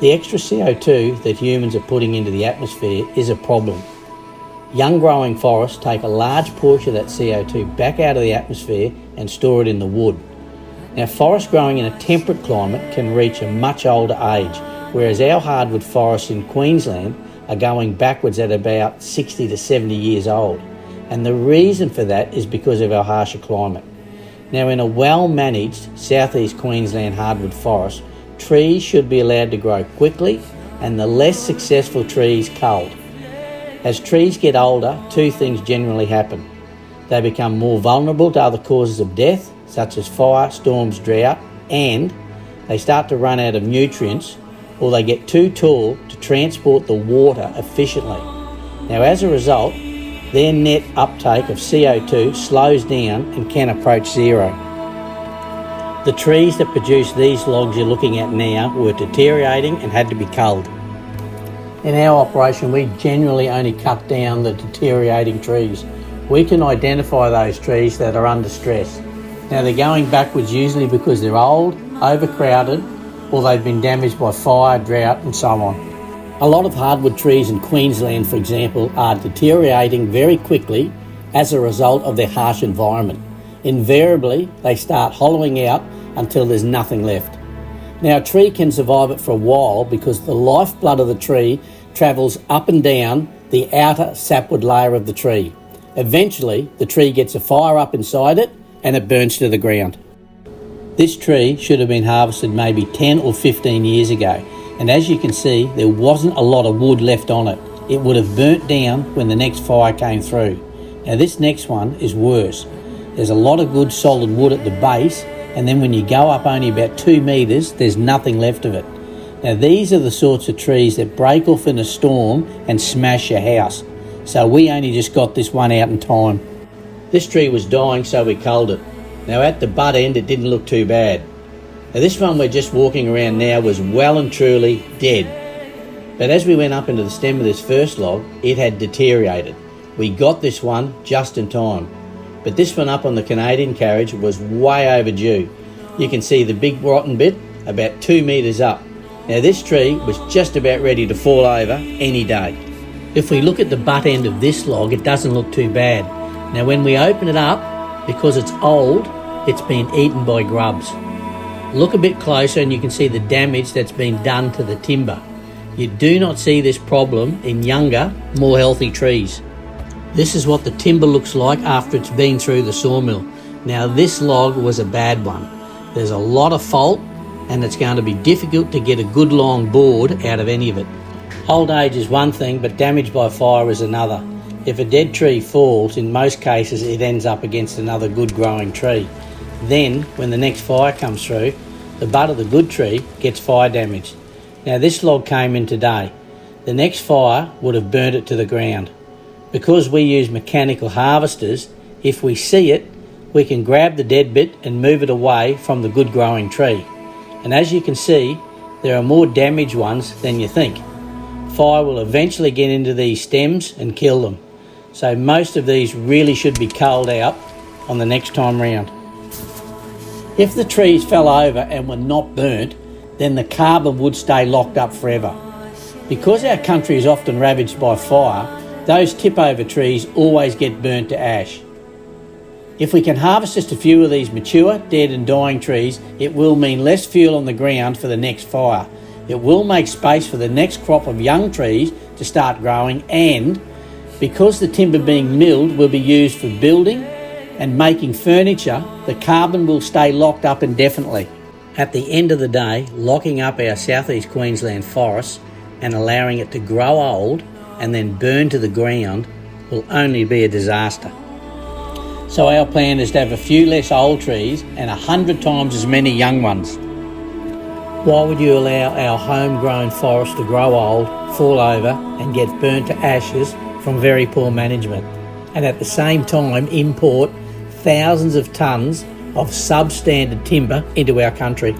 The extra CO2 that humans are putting into the atmosphere is a problem. Young growing forests take a large portion of that CO2 back out of the atmosphere and store it in the wood. Now, forests growing in a temperate climate can reach a much older age, whereas our hardwood forests in Queensland are going backwards at about 60 to 70 years old. And the reason for that is because of our harsher climate. Now, in a well-managed southeast Queensland hardwood forest, trees should be allowed to grow quickly and the less successful trees culled. As trees get older, two things generally happen. They become more vulnerable to other causes of death, such as fire, storms, drought, and they start to run out of nutrients, or they get too tall to transport the water efficiently. Now, as a result, their net uptake of CO2 slows down and can approach zero. The trees that produce these logs you're looking at now were deteriorating and had to be culled. In our operation, we generally only cut down the deteriorating trees. We can identify those trees that are under stress. Now, they're going backwards usually because they're old, overcrowded, or they've been damaged by fire, drought, and so on. A lot of hardwood trees in Queensland, for example, are deteriorating very quickly as a result of their harsh environment. Invariably, they start hollowing out until there's nothing left. Now, a tree can survive it for a while because the lifeblood of the tree travels up and down the outer sapwood layer of the tree. Eventually, the tree gets a fire up inside it and it burns to the ground. This tree should have been harvested maybe 10 or 15 years ago, and as you can see, there wasn't a lot of wood left on it. It would have burnt down when the next fire came through. Now, this next one is worse. There's a lot of good solid wood at the base, and then when you go up only about 2 metres, there's nothing left of it. Now, these are the sorts of trees that break off in a storm and smash your house. So we only just got this one out in time. This tree was dying, so we culled it. Now, at the butt end, it didn't look too bad. Now, this one we're just walking around now was well and truly dead. But as we went up into the stem of this first log, it had deteriorated. We got this one just in time. But this one up on the Canadian carriage was way overdue. You can see the big rotten bit about 2 metres up. Now, this tree was just about ready to fall over any day. If we look at the butt end of this log, it doesn't look too bad. Now, when we open it up, because it's old, it's been eaten by grubs. Look a bit closer and you can see the damage that's been done to the timber. You do not see this problem in younger, more healthy trees. This is what the timber looks like after it's been through the sawmill. Now, this log was a bad one. There's a lot of fault and it's going to be difficult to get a good long board out of any of it. Old age is one thing, but damage by fire is another. If a dead tree falls, in most cases it ends up against another good growing tree. Then, when the next fire comes through, the butt of the good tree gets fire damaged. Now, this log came in today. The next fire would have burnt it to the ground. Because we use mechanical harvesters, if we see it, we can grab the dead bit and move it away from the good growing tree. And as you can see, there are more damaged ones than you think. Fire will eventually get into these stems and kill them. So most of these really should be culled out on the next time round. If the trees fell over and were not burnt, then the carbon would stay locked up forever. Because our country is often ravaged by fire, those tip-over trees always get burnt to ash. If we can harvest just a few of these mature, dead and dying trees, it will mean less fuel on the ground for the next fire. It will make space for the next crop of young trees to start growing, and because the timber being milled will be used for building and making furniture, the carbon will stay locked up indefinitely. At the end of the day, locking up our southeast Queensland forests and allowing it to grow old and then burn to the ground will only be a disaster. So our plan is to have a few less old trees and 100 times as many young ones. Why would you allow our homegrown forest to grow old, fall over and get burnt to ashes from very poor management, and at the same time import thousands of tonnes of substandard timber into our country?